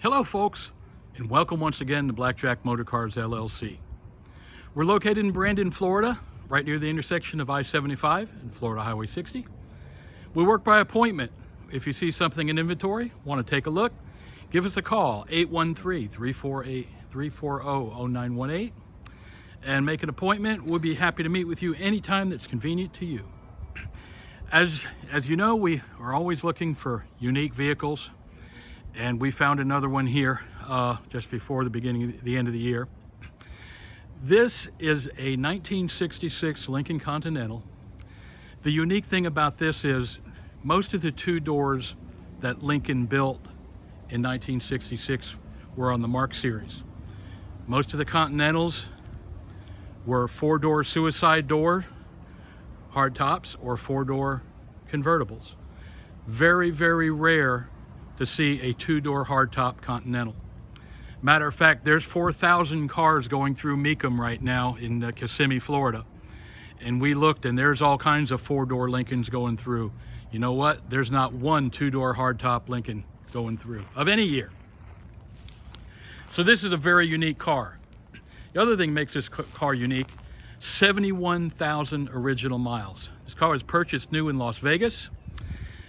Hello folks, and welcome once again to Blackjack Motorcars LLC. We're located in Brandon, Florida, right near the intersection of I-75 and Florida Highway 60. We work by appointment. If you see something in inventory, want to take a look, give us a call, 813-340-0918, and make an appointment. We'll be happy to meet with you anytime that's convenient to you. As you know, we are always looking for unique vehicles, and we found another one here just before the end of the year. This is a 1966 Lincoln Continental. The unique thing about this is most of the two doors that Lincoln built in 1966 were on the Mark series. Most of the Continentals were four-door suicide door hardtops or four-door convertibles. Very, very rare to see a two-door hardtop Continental. Matter of fact, there's 4,000 cars going through Mecum right now in Kissimmee, Florida. And we looked, and there's all kinds of four-door Lincolns going through. You know what? There's not one two-door hardtop Lincoln going through of any year. So this is a very unique car. The other thing makes this car unique, 71,000 original miles. This car was purchased new in Las Vegas.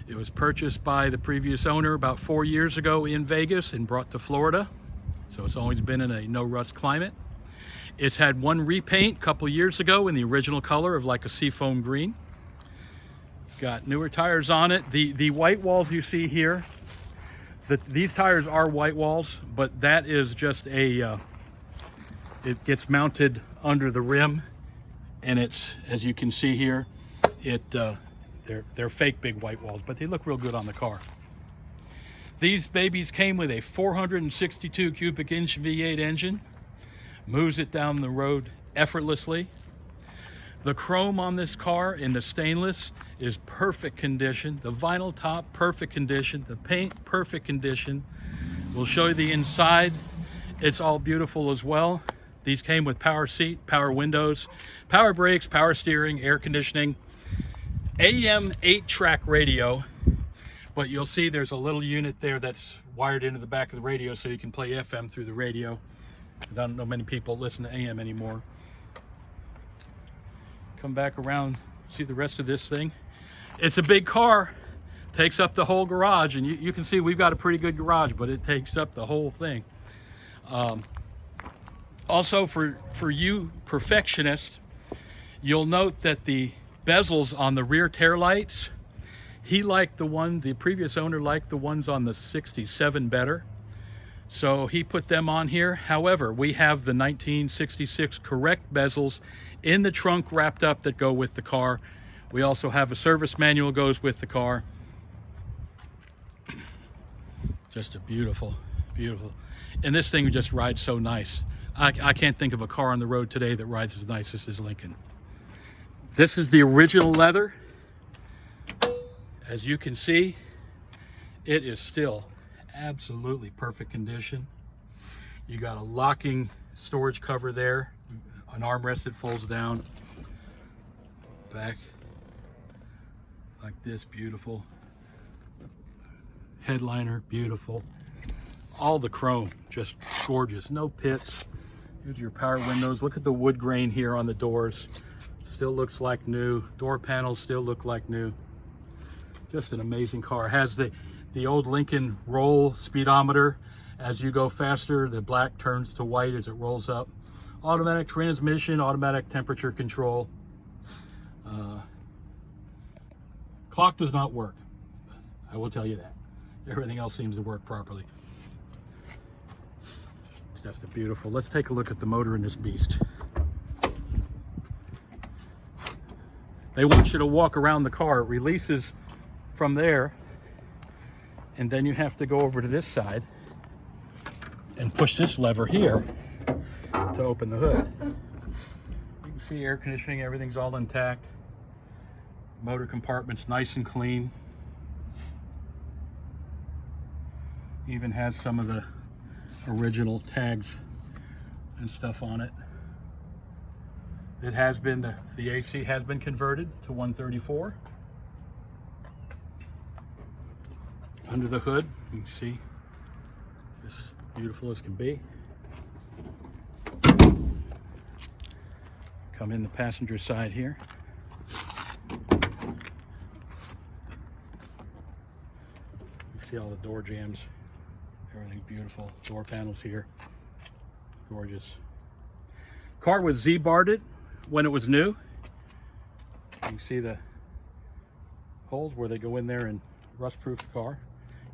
It was purchased by the previous owner about 4 years ago in Vegas and brought to Florida. So it's always been in a no rust climate. It's had one repaint a couple years ago in the original color of like a seafoam green. Got newer tires on it. The white walls you see here, these tires are white walls, but that is just a, it gets mounted under the rim, and it's, as you can see here, they're fake big white walls, but they look real good on the car. These babies came with a 462 cubic inch V8 engine, moves it down the road effortlessly. The chrome on this car in the stainless is perfect condition. The vinyl top, perfect condition. The paint, perfect condition. We'll show you the inside. It's all beautiful as well. These came with power seat, power windows, power brakes, power steering, air conditioning, AM 8-track radio, but you'll see there's a little unit there that's wired into the back of the radio so you can play FM through the radio. I don't know many people listen to AM anymore. Come back around, see the rest of this thing. It's a big car, takes up the whole garage, and you can see we've got a pretty good garage, but it takes up the whole thing. Also, for you perfectionists, you'll note that the bezels on the rear tail lights, the previous owner liked the ones on the 67 better, so he put them on here. However, we have the 1966 correct bezels in the trunk wrapped up that go with the car. We also have a service manual goes with the car. Just a beautiful, beautiful, and this thing just rides so nice. I can't think of a car on the road today that rides as nice as this Lincoln. This is the original leather. As you can see, it is still absolutely perfect condition. You got a locking storage cover there, an armrest that folds down, back like this, beautiful. Headliner, beautiful. All the chrome, just gorgeous, no pits. Here's your power windows. Look at the wood grain here on the doors. Still looks like new. Door panels still look like new. Just an amazing car. Has the old Lincoln roll speedometer. As you go faster, the black turns to white as it rolls up. Automatic transmission, automatic temperature control. Clock does not work, I will tell you that. Everything else seems to work properly. It's just a beautiful. Let's take a look at the motor in this beast. They want you to walk around the car. It releases from there, and then you have to go over to this side and push this lever here to open the hood. You can see air conditioning, everything's all intact. Motor compartment's nice and clean. Even has some of the original tags and stuff on it. It has been, the AC has been converted to 134. Under the hood, you can see Just beautiful as can be. Come in the passenger side here. You see all the door jambs. Everything's beautiful. Door panels here. Gorgeous. Car was Z-barred when it was new. You can see the holes where they go in there and rust-proof the car.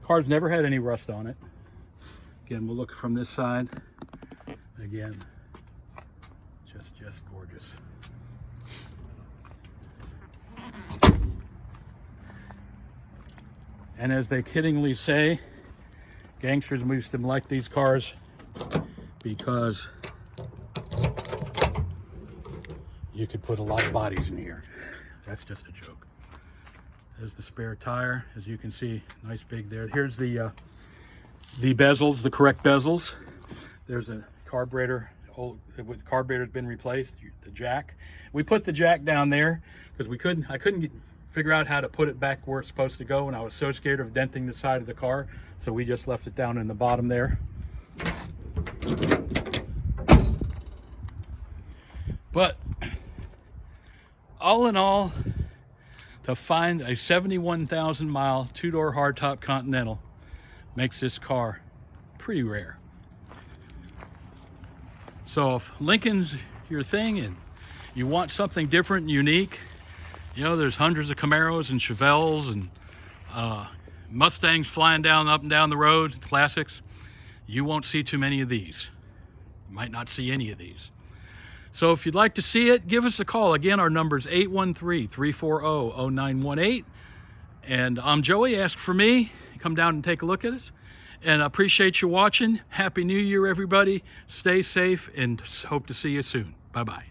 Car's never had any rust on it. Again, we'll look from this side. Again, just gorgeous. And as they kiddingly say, gangsters used to like these cars because you could put a lot of bodies in here. That's just a joke. There's the spare tire, as you can see, nice big there. Here's the bezels, the correct bezels. There's a carburetor. The carburetor's been replaced. The jack. We put the jack down there because I couldn't figure out how to put it back where it's supposed to go, and I was so scared of denting the side of the car, so we just left it down in the bottom there. But all in all, to find a 71,000 mile two-door hardtop Continental makes this car pretty rare. So if Lincoln's your thing and you want something different and unique, you know, there's hundreds of Camaros and Chevelles and Mustangs flying up and down the road, classics. You won't see too many of these. You might not see any of these. So if you'd like to see it, give us a call. Again, our number is 813-340-0918. And I'm Joey. Ask for me. Come down and take a look at us. And I appreciate you watching. Happy New Year, everybody. Stay safe and hope to see you soon. Bye-bye.